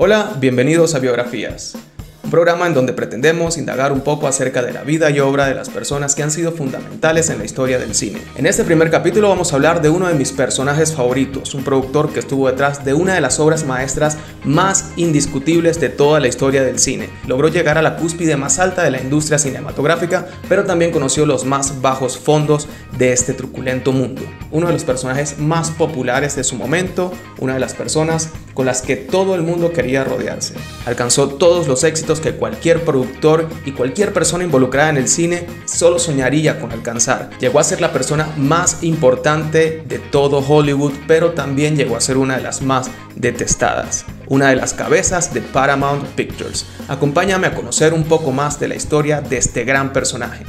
Hola, bienvenidos a Biografías, un programa en donde pretendemos indagar un poco acerca de la vida y obra de las personas que han sido fundamentales en la historia del cine. En este primer capítulo vamos a hablar de uno de mis personajes favoritos, un productor que estuvo detrás de una de las obras maestras más indiscutibles de toda la historia del cine. Logró llegar a la cúspide más alta de la industria cinematográfica, pero también conoció los más bajos fondos de este truculento mundo. Uno de los personajes más populares de su momento, una de las personas con las que todo el mundo quería rodearse. Alcanzó todos los éxitos que cualquier productor y cualquier persona involucrada en el cine solo soñaría con alcanzar. Llegó a ser la persona más importante de todo Hollywood, pero también llegó a ser una de las más detestadas, una de las cabezas de Paramount Pictures. Acompáñame a conocer un poco más de la historia de este gran personaje.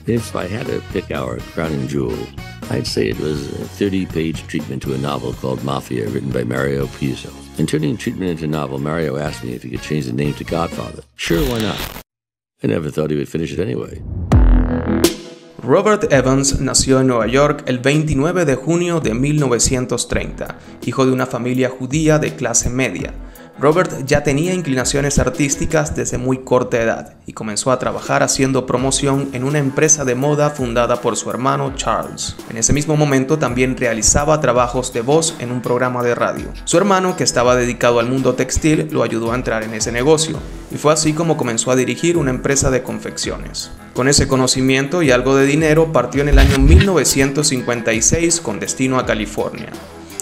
If I had to pick our crown jewel, I'd say it was a 30-page treatment to a novel called Mafia, written by Mario Puzo. In turning treatment into novel, Mario asked me if he could change the name to Godfather. Sure, why not? I never thought he would finish it anyway. Robert Evans nació en Nueva York el 29 de junio de 1930, hijo de una familia judía de clase media. Robert ya tenía inclinaciones artísticas desde muy corta edad y comenzó a trabajar haciendo promoción en una empresa de moda fundada por su hermano Charles. En ese mismo momento también realizaba trabajos de voz en un programa de radio. Su hermano, que estaba dedicado al mundo textil, lo ayudó a entrar en ese negocio y fue así como comenzó a dirigir una empresa de confecciones. Con ese conocimiento y algo de dinero partió en el año 1956 con destino a California.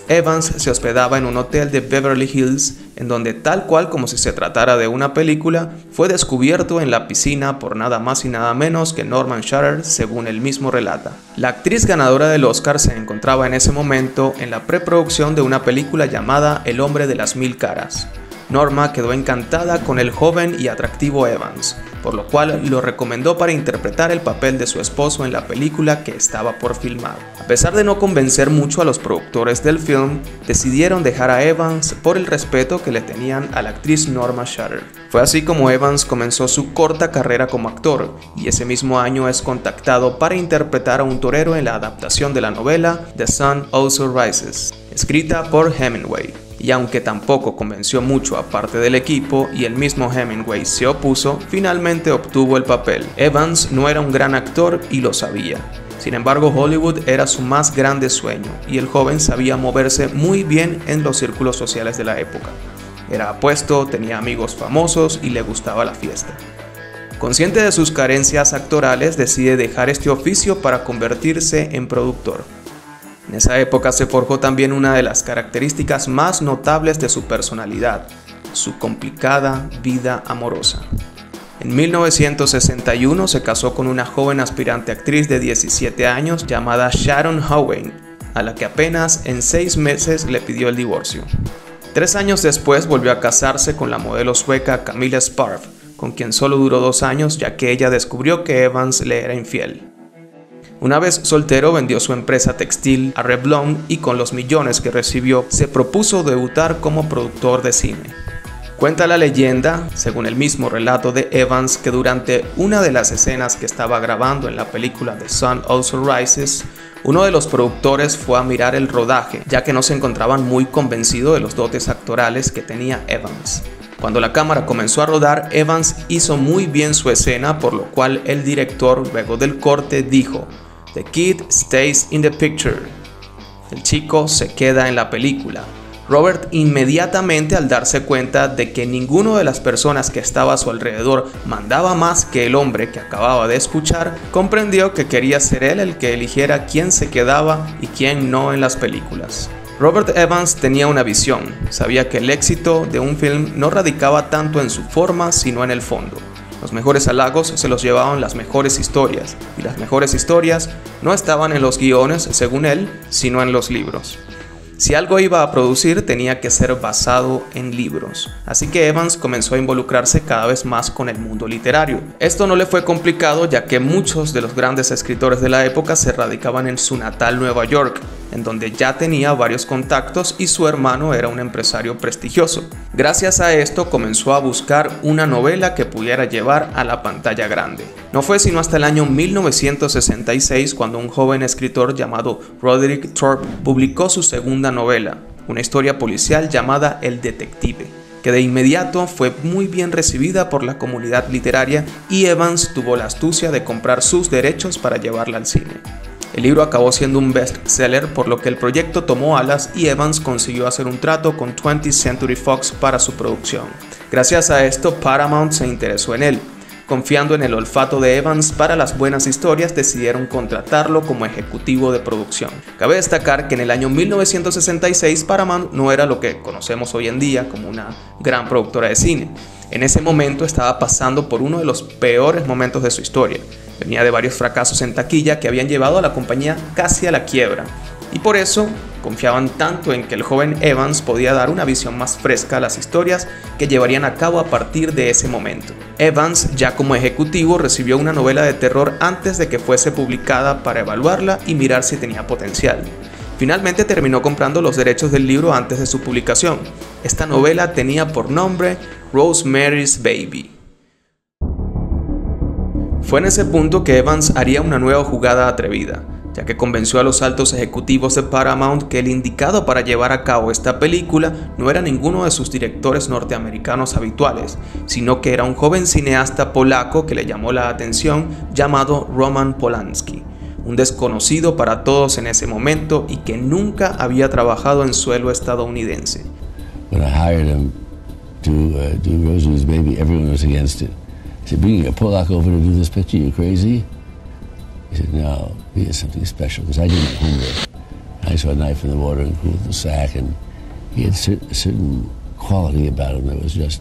Evans se hospedaba en un hotel de Beverly Hills, en donde, tal cual como si se tratara de una película, fue descubierto en la piscina por nada más y nada menos que Norma Shearer, según él mismo relata. La actriz ganadora del Oscar se encontraba en ese momento en la preproducción de una película llamada El hombre de las mil caras. Norma quedó encantada con el joven y atractivo Evans, por lo cual lo recomendó para interpretar el papel de su esposo en la película que estaba por filmar. A pesar de no convencer mucho a los productores del film, decidieron dejar a Evans por el respeto que le tenían a la actriz Norma Shearer. Fue así como Evans comenzó su corta carrera como actor, y ese mismo año es contactado para interpretar a un torero en la adaptación de la novela The Sun Also Rises, escrita por Hemingway. Y aunque tampoco convenció mucho a parte del equipo y el mismo Hemingway se opuso, finalmente obtuvo el papel. Evans no era un gran actor y lo sabía. Sin embargo, Hollywood era su más grande sueño y el joven sabía moverse muy bien en los círculos sociales de la época. Era apuesto, tenía amigos famosos y le gustaba la fiesta. Consciente de sus carencias actorales, decide dejar este oficio para convertirse en productor. En esa época se forjó también una de las características más notables de su personalidad, su complicada vida amorosa. En 1961 se casó con una joven aspirante actriz de 17 años llamada Sharon Howen, a la que apenas en 6 meses le pidió el divorcio. 3 años después volvió a casarse con la modelo sueca Camilla Sparv, con quien solo duró 2 años ya que ella descubrió que Evans le era infiel. Una vez soltero, vendió su empresa textil a Revlon y con los millones que recibió se propuso debutar como productor de cine. Cuenta la leyenda, según el mismo relato de Evans, que durante una de las escenas que estaba grabando en la película The Sun Also Rises, uno de los productores fue a mirar el rodaje, ya que no se encontraban muy convencidos de los dotes actorales que tenía Evans. Cuando la cámara comenzó a rodar, Evans hizo muy bien su escena, por lo cual el director, luego del corte, dijo: "The kid stays in the picture". El chico se queda en la película. Robert, inmediatamente al darse cuenta de que ninguno de las personas que estaba a su alrededor mandaba más que el hombre que acababa de escuchar, comprendió que quería ser él el que eligiera quién se quedaba y quién no en las películas. Robert Evans tenía una visión, sabía que el éxito de un film no radicaba tanto en su forma, sino en el fondo. Los mejores halagos se los llevaban las mejores historias, y las mejores historias no estaban en los guiones, según él, sino en los libros. Si algo iba a producir, tenía que ser basado en libros. Así que Evans comenzó a involucrarse cada vez más con el mundo literario. Esto no le fue complicado, ya que muchos de los grandes escritores de la época se radicaban en su natal Nueva York, en donde ya tenía varios contactos y su hermano era un empresario prestigioso. Gracias a esto comenzó a buscar una novela que pudiera llevar a la pantalla grande. No fue sino hasta el año 1966 cuando un joven escritor llamado Roderick Thorp publicó su segunda novela, una historia policial llamada El Detective, que de inmediato fue muy bien recibida por la comunidad literaria y Evans tuvo la astucia de comprar sus derechos para llevarla al cine. El libro acabó siendo un bestseller, por lo que el proyecto tomó alas y Evans consiguió hacer un trato con 20th Century Fox para su producción. Gracias a esto, Paramount se interesó en él. Confiando en el olfato de Evans para las buenas historias, decidieron contratarlo como ejecutivo de producción. Cabe destacar que en el año 1966 Paramount no era lo que conocemos hoy en día como una gran productora de cine. En ese momento estaba pasando por uno de los peores momentos de su historia. Venía de varios fracasos en taquilla que habían llevado a la compañía casi a la quiebra. Y por eso confiaban tanto en que el joven Evans podía dar una visión más fresca a las historias que llevarían a cabo a partir de ese momento. Evans, ya como ejecutivo, recibió una novela de terror antes de que fuese publicada para evaluarla y mirar si tenía potencial. Finalmente terminó comprando los derechos del libro antes de su publicación. Esta novela tenía por nombre Rosemary's Baby. Fue en ese punto que Evans haría una nueva jugada atrevida, ya que convenció a los altos ejecutivos de Paramount que el indicado para llevar a cabo esta película no era ninguno de sus directores norteamericanos habituales, sino que era un joven cineasta polaco que le llamó la atención llamado Roman Polanski, un desconocido para todos en ese momento y que nunca había trabajado en suelo estadounidense. When I hired him to do Rosemary's Baby, everyone was against it. I said, bringing a Polak over to do this picture, you crazy? He said, no, he has something special, because I did my homework. I saw a knife in the water and cooled the sack, and he had a certain quality about him that was just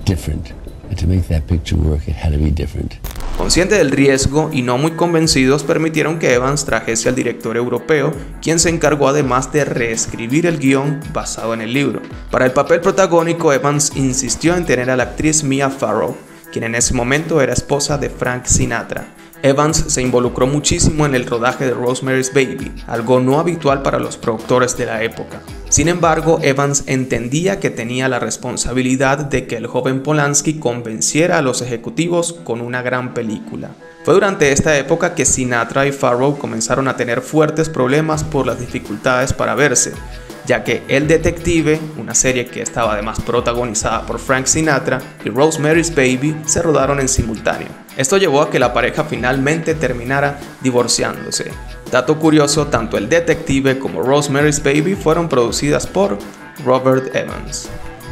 different. And to make that picture work, it had to be different. Consciente del riesgo y no muy convencidos, permitieron que Evans trajese al director europeo, quien se encargó además de reescribir el guión basado en el libro. Para el papel protagónico, Evans insistió en tener a la actriz Mia Farrow, quien en ese momento era esposa de Frank Sinatra. Evans se involucró muchísimo en el rodaje de Rosemary's Baby, algo no habitual para los productores de la época. Sin embargo, Evans entendía que tenía la responsabilidad de que el joven Polanski convenciera a los ejecutivos con una gran película. Fue durante esta época que Sinatra y Farrow comenzaron a tener fuertes problemas por las dificultades para verse, ya que El Detective, una serie que estaba además protagonizada por Frank Sinatra, y Rosemary's Baby se rodaron en simultáneo. Esto llevó a que la pareja finalmente terminara divorciándose. Dato curioso, tanto El Detective como Rosemary's Baby fueron producidas por Robert Evans.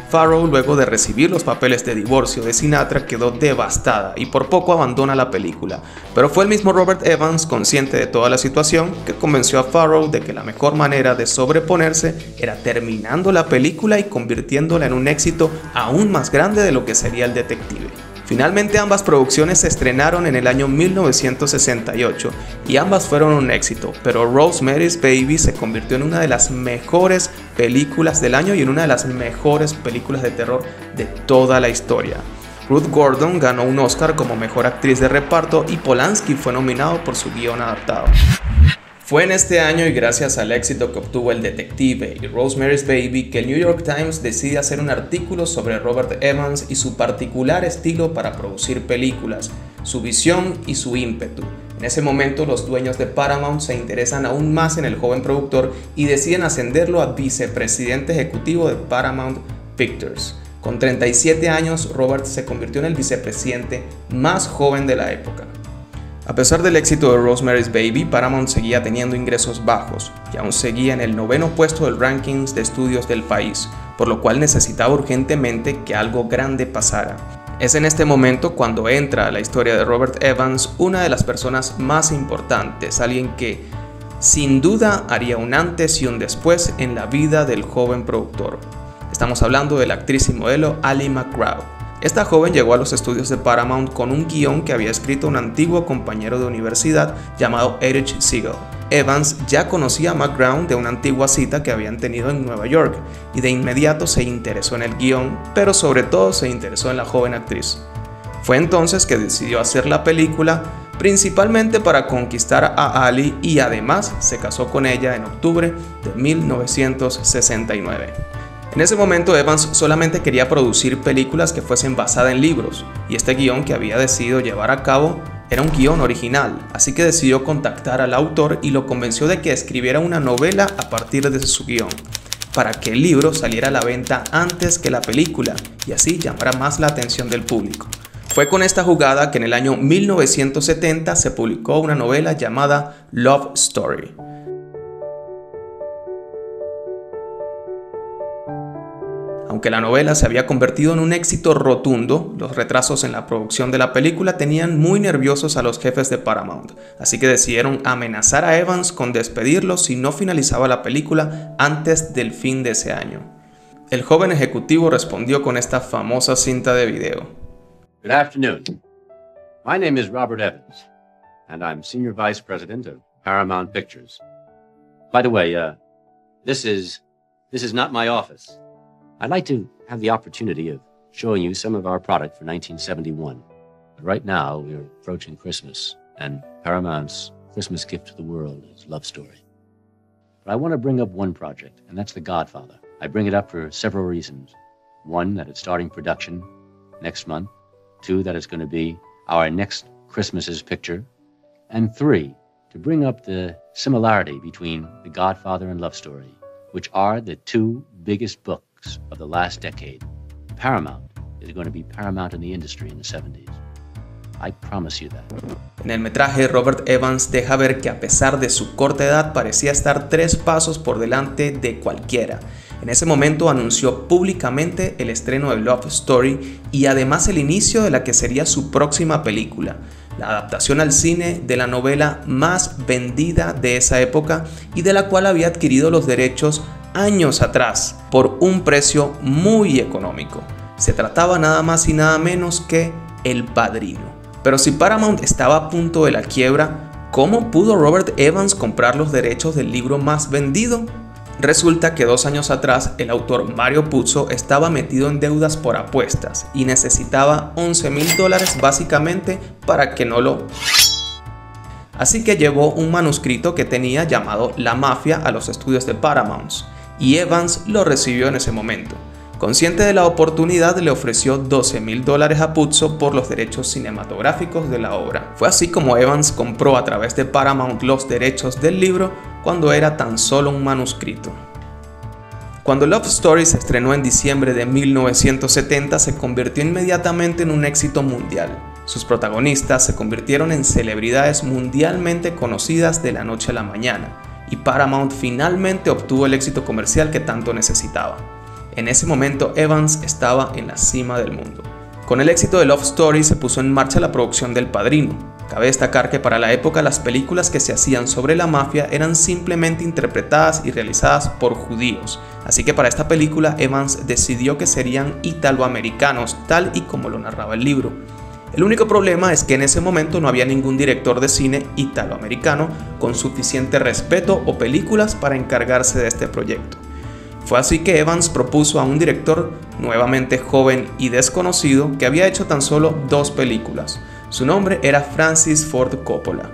Farrow, luego de recibir los papeles de divorcio de Sinatra, quedó devastada y por poco abandona la película, pero fue el mismo Robert Evans, consciente de toda la situación, que convenció a Farrow de que la mejor manera de sobreponerse era terminando la película y convirtiéndola en un éxito aún más grande de lo que sería El Detective. Finalmente ambas producciones se estrenaron en el año 1968 y ambas fueron un éxito, pero Rosemary's Baby se convirtió en una de las mejores películas del año y en una de las mejores películas de terror de toda la historia. Ruth Gordon ganó un Oscar como mejor actriz de reparto y Polanski fue nominado por su guión adaptado. Fue en este año y gracias al éxito que obtuvo El Detective y Rosemary's Baby que el New York Times decide hacer un artículo sobre Robert Evans y su particular estilo para producir películas, su visión y su ímpetu. En ese momento los dueños de Paramount se interesan aún más en el joven productor y deciden ascenderlo a vicepresidente ejecutivo de Paramount Pictures. Con 37 años, Robert se convirtió en el vicepresidente más joven de la época. A pesar del éxito de Rosemary's Baby, Paramount seguía teniendo ingresos bajos y aún seguía en el 9º puesto del rankings de estudios del país, por lo cual necesitaba urgentemente que algo grande pasara. Es en este momento cuando entra a la historia de Robert Evans una de las personas más importantes, alguien que sin duda haría un antes y un después en la vida del joven productor. Estamos hablando de la actriz y modelo Ali MacGraw. Esta joven llegó a los estudios de Paramount con un guión que había escrito un antiguo compañero de universidad llamado Erich Siegel. Evans ya conocía a MacGraw de una antigua cita que habían tenido en Nueva York y de inmediato se interesó en el guión, pero sobre todo se interesó en la joven actriz. Fue entonces que decidió hacer la película principalmente para conquistar a Ali y además se casó con ella en octubre de 1969. En ese momento Evans solamente quería producir películas que fuesen basadas en libros, y este guión que había decidido llevar a cabo era un guión original, así que decidió contactar al autor y lo convenció de que escribiera una novela a partir de su guión. para que el libro saliera a la venta antes que la película y así llamara más la atención del público. Fue con esta jugada que en el año 1970 se publicó una novela llamada Love Story. Aunque la novela se había convertido en un éxito rotundo, los retrasos en la producción de la película tenían muy nerviosos a los jefes de Paramount, así que decidieron amenazar a Evans con despedirlo si no finalizaba la película antes del fin de ese año. El joven ejecutivo respondió con esta famosa cinta de video. Good afternoon. My name is Robert Evans, and I'm Senior Vice President of Paramount Pictures. By the way, this is not my office. I'd like to have the opportunity of showing you some of our product for 1971. But right now, we're approaching Christmas, and Paramount's Christmas gift to the world is Love Story. But I want to bring up one project, and that's The Godfather. I bring it up for several reasons. One, that it's starting production next month. Two, that it's going to be our next Christmas's picture. And three, to bring up the similarity between The Godfather and Love Story, which are the two biggest books of the last decade. Paramount is going to be paramount in the industry in the 70s. I promise you that. En el metraje, Robert Evans deja ver que a pesar de su corta edad parecía estar 3 pasos por delante de cualquiera. En ese momento anunció públicamente el estreno de Love Story y además el inicio de la que sería su próxima película, la adaptación al cine de la novela más vendida de esa época y de la cual había adquirido los derechos años atrás por un precio muy económico. Se trataba nada más y nada menos que El Padrino. Pero si Paramount estaba a punto de la quiebra, ¿cómo pudo Robert Evans comprar los derechos del libro más vendido? Resulta que 2 años atrás el autor Mario Puzo estaba metido en deudas por apuestas y necesitaba $11,000 básicamente para que no lo... Así que llevó un manuscrito que tenía llamado La Mafia a los estudios de Paramount y Evans lo recibió en ese momento. Consciente de la oportunidad, le ofreció $12,000 a Puzo por los derechos cinematográficos de la obra. Fue así como Evans compró a través de Paramount los derechos del libro cuando era tan solo un manuscrito. Cuando Love Story se estrenó en diciembre de 1970, se convirtió inmediatamente en un éxito mundial. Sus protagonistas se convirtieron en celebridades mundialmente conocidas de la noche a la mañana, y Paramount finalmente obtuvo el éxito comercial que tanto necesitaba. En ese momento Evans estaba en la cima del mundo. Con el éxito de Love Story se puso en marcha la producción del Padrino. Cabe destacar que para la época las películas que se hacían sobre la mafia eran simplemente interpretadas y realizadas por judíos, así que para esta película Evans decidió que serían italoamericanos, tal y como lo narraba el libro. El único problema es que en ese momento no había ningún director de cine italoamericano con suficiente respeto o películas para encargarse de este proyecto. Fue así que Evans propuso a un director nuevamente joven y desconocido que había hecho tan solo 2 películas. Su nombre era Francis Ford Coppola.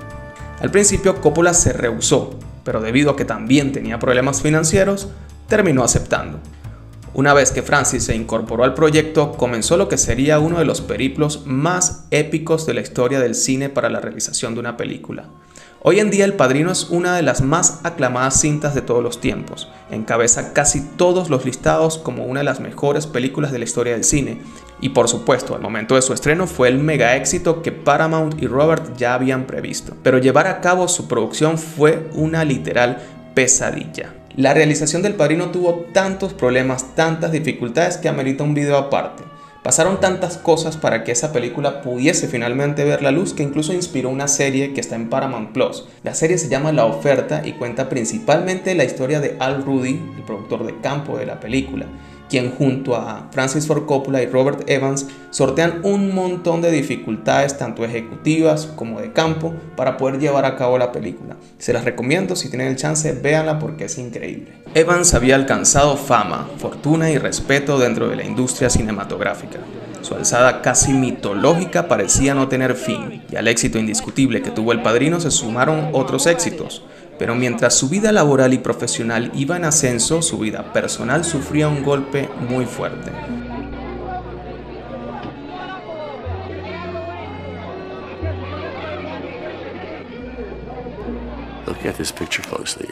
Al principio Coppola se rehusó, pero debido a que también tenía problemas financieros, terminó aceptando. Una vez que Francis se incorporó al proyecto, comenzó lo que sería uno de los periplos más épicos de la historia del cine para la realización de una película. Hoy en día El Padrino es una de las más aclamadas cintas de todos los tiempos. Encabeza casi todos los listados como una de las mejores películas de la historia del cine. Y por supuesto, al momento de su estreno fue el mega éxito que Paramount y Robert ya habían previsto. Pero llevar a cabo su producción fue una literal pesadilla. La realización del Padrino tuvo tantos problemas, tantas dificultades que amerita un video aparte. Pasaron tantas cosas para que esa película pudiese finalmente ver la luz que incluso inspiró una serie que está en Paramount Plus. La serie se llama La Oferta y cuenta principalmente la historia de Al Rudy, el productor de campo de la película, quien junto a Francis Ford Coppola y Robert Evans sortean un montón de dificultades tanto ejecutivas como de campo para poder llevar a cabo la película. Se las recomiendo, si tienen el chance, véanla porque es increíble. Evans había alcanzado fama, fortuna y respeto dentro de la industria cinematográfica. Su alzada casi mitológica parecía no tener fin, y al éxito indiscutible que tuvo El Padrino se sumaron otros éxitos. Pero mientras su vida laboral y profesional iba en ascenso, su vida personal sufría un golpe muy fuerte. Look at this picture closely.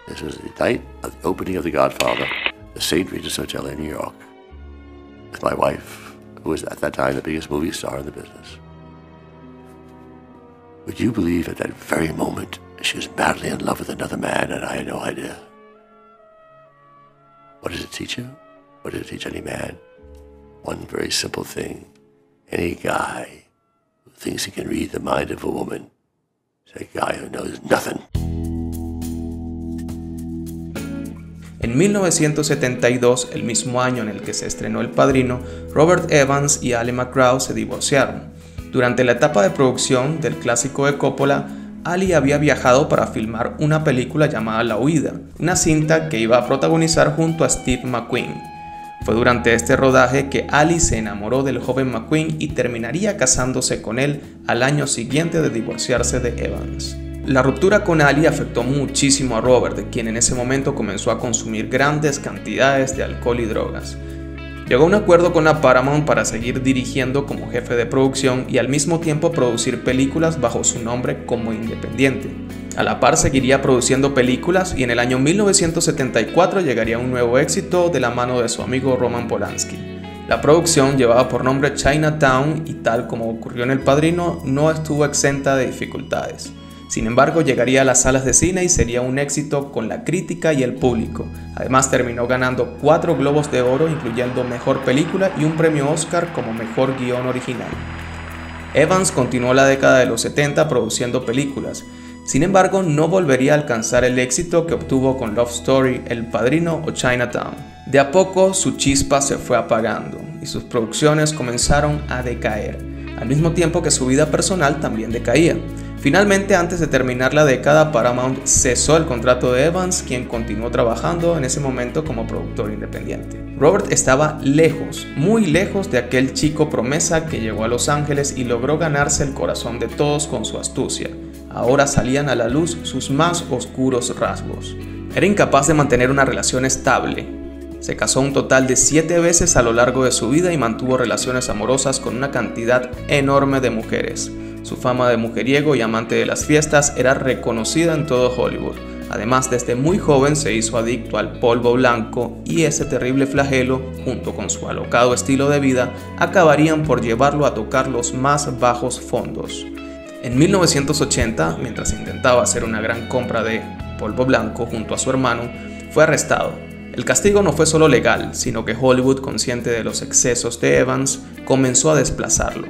This is the night of the opening of The Godfather. St. Regis Hotel in New York with my wife, who was at that time the biggest movie star in the business. Would you believe at that very moment she was madly in love with another man and I had no idea? What does it teach you? What does it teach any man? One very simple thing. Any guy who thinks he can read the mind of a woman is a guy who knows nothing. En 1972, el mismo año en el que se estrenó El Padrino, Robert Evans y Ali MacGraw se divorciaron. Durante la etapa de producción del clásico de Coppola, Ali había viajado para filmar una película llamada La Huida, una cinta que iba a protagonizar junto a Steve McQueen. Fue durante este rodaje que Ali se enamoró del joven McQueen y terminaría casándose con él al año siguiente de divorciarse de Evans. La ruptura con Ali afectó muchísimo a Robert, quien en ese momento comenzó a consumir grandes cantidades de alcohol y drogas. Llegó a un acuerdo con la Paramount para seguir dirigiendo como jefe de producción y al mismo tiempo producir películas bajo su nombre como independiente. A la par seguiría produciendo películas y en el año 1974 llegaría un nuevo éxito de la mano de su amigo Roman Polanski. La producción llevaba por nombre Chinatown y tal como ocurrió en El Padrino no estuvo exenta de dificultades. Sin embargo, llegaría a las salas de cine y sería un éxito con la crítica y el público. Además, terminó ganando 4 Globos de Oro, incluyendo Mejor Película y un premio Oscar como Mejor Guión Original. Evans continuó la década de los 70 produciendo películas. Sin embargo, no volvería a alcanzar el éxito que obtuvo con Love Story, El Padrino o Chinatown. De a poco, su chispa se fue apagando y sus producciones comenzaron a decaer, al mismo tiempo que su vida personal también decaía. Finalmente, antes de terminar la década, Paramount cesó el contrato de Evans, quien continuó trabajando en ese momento como productor independiente. Robert estaba lejos, muy lejos de aquel chico promesa que llegó a Los Ángeles y logró ganarse el corazón de todos con su astucia. Ahora salían a la luz sus más oscuros rasgos. Era incapaz de mantener una relación estable. Se casó un total de 7 veces a lo largo de su vida y mantuvo relaciones amorosas con una cantidad enorme de mujeres. Su fama de mujeriego y amante de las fiestas era reconocida en todo Hollywood. Además, desde muy joven se hizo adicto al polvo blanco y ese terrible flagelo, junto con su alocado estilo de vida, acabarían por llevarlo a tocar los más bajos fondos. En 1980, mientras intentaba hacer una gran compra de polvo blanco junto a su hermano, fue arrestado. El castigo no fue solo legal, sino que Hollywood, consciente de los excesos de Evans, comenzó a desplazarlo.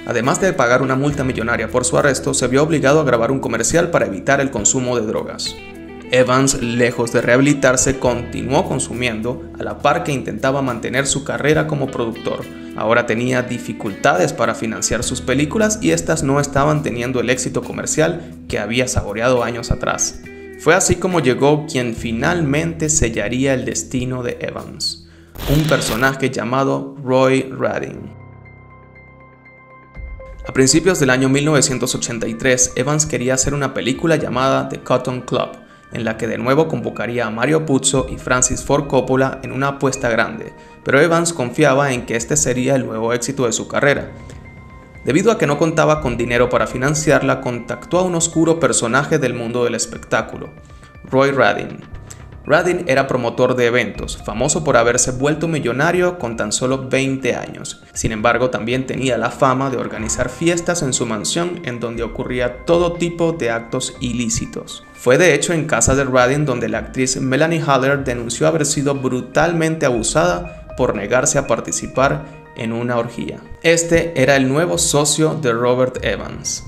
Además de pagar una multa millonaria por su arresto, se vio obligado a grabar un comercial para evitar el consumo de drogas. Evans, lejos de rehabilitarse, continuó consumiendo, a la par que intentaba mantener su carrera como productor. Ahora tenía dificultades para financiar sus películas y estas no estaban teniendo el éxito comercial que había saboreado años atrás. Fue así como llegó quien finalmente sellaría el destino de Evans, un personaje llamado Roy Radin. A principios del año 1983, Evans quería hacer una película llamada The Cotton Club, en la que de nuevo convocaría a Mario Puzo y Francis Ford Coppola en una apuesta grande, pero Evans confiaba en que este sería el nuevo éxito de su carrera. Debido a que no contaba con dinero para financiarla, contactó a un oscuro personaje del mundo del espectáculo, Roy Radin. Radin era promotor de eventos, famoso por haberse vuelto millonario con tan solo 20 años. Sin embargo, también tenía la fama de organizar fiestas en su mansión en donde ocurría todo tipo de actos ilícitos. Fue de hecho en casa de Radin donde la actriz Melanie Haller denunció haber sido brutalmente abusada por negarse a participar en una orgía. Este era el nuevo socio de Robert Evans.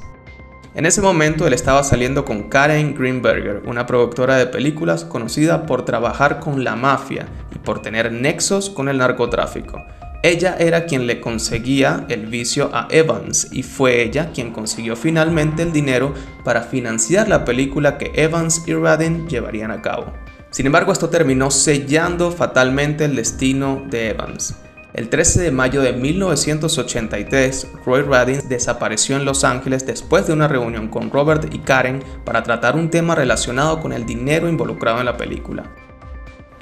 En ese momento él estaba saliendo con Karen Greenberger, una productora de películas conocida por trabajar con la mafia y por tener nexos con el narcotráfico. Ella era quien le conseguía el vicio a Evans y fue ella quien consiguió finalmente el dinero para financiar la película que Evans y Radin llevarían a cabo. Sin embargo, esto terminó sellando fatalmente el destino de Evans. El 13 de mayo de 1983, Roy Radin desapareció en Los Ángeles después de una reunión con Robert y Karen para tratar un tema relacionado con el dinero involucrado en la película.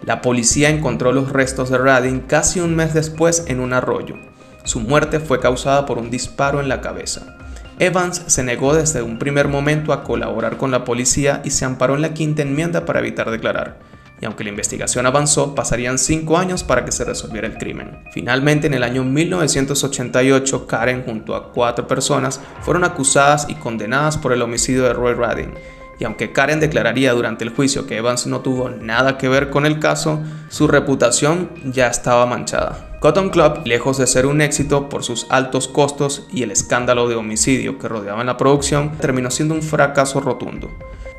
La policía encontró los restos de Radin casi un mes después en un arroyo. Su muerte fue causada por un disparo en la cabeza. Evans se negó desde un primer momento a colaborar con la policía y se amparó en la Quinta Enmienda para evitar declarar. y aunque la investigación avanzó, pasarían 5 años para que se resolviera el crimen. Finalmente, en el año 1988, Karen junto a 4 personas fueron acusadas y condenadas por el homicidio de Roy Radin. Y aunque Karen declararía durante el juicio que Evans no tuvo nada que ver con el caso, su reputación ya estaba manchada. Cotton Club, lejos de ser un éxito por sus altos costos y el escándalo de homicidio que rodeaba la producción, terminó siendo un fracaso rotundo.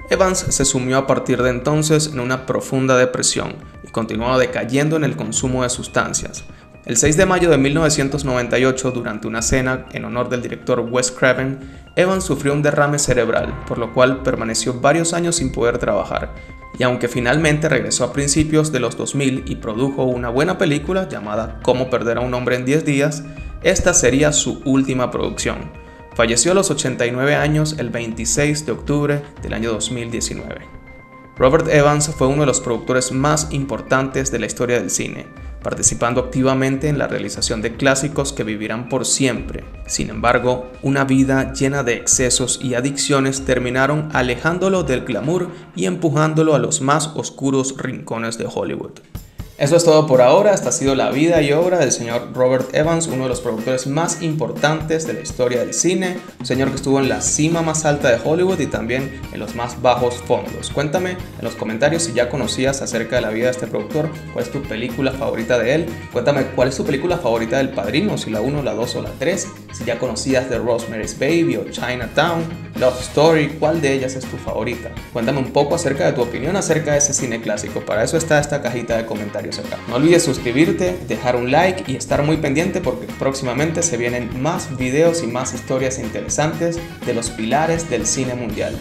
Evans se sumió a partir de entonces en una profunda depresión y continuaba decayendo en el consumo de sustancias. El 6 de mayo de 1998, durante una cena en honor del director Wes Craven, Evans sufrió un derrame cerebral, por lo cual permaneció varios años sin poder trabajar. Y aunque finalmente regresó a principios de los 2000 y produjo una buena película llamada Cómo perder a un hombre en 10 días, esta sería su última producción. Falleció a los 89 años el 26 de octubre del año 2019. Robert Evans fue uno de los productores más importantes de la historia del cine, participando activamente en la realización de clásicos que vivirán por siempre. Sin embargo, una vida llena de excesos y adicciones terminaron alejándolo del glamour y empujándolo a los más oscuros rincones de Hollywood. Eso es todo por ahora. Esta ha sido la vida y obra del señor Robert Evans, uno de los productores más importantes de la historia del cine, un señor que estuvo en la cima más alta de Hollywood y también en los más bajos fondos. Cuéntame en los comentarios si ya conocías acerca de la vida de este productor, cuál es tu película favorita de él, cuéntame cuál es tu película favorita del Padrino, si la 1, la 2 o la 3, si ya conocías de Rosemary's Baby o Chinatown, Love Story, cuál de ellas es tu favorita. Cuéntame un poco acerca de tu opinión acerca de ese cine clásico, para eso está esta cajita de comentarios acá. No olvides suscribirte, dejar un like y estar muy pendiente porque próximamente se vienen más videos y más historias interesantes de los pilares del cine mundial.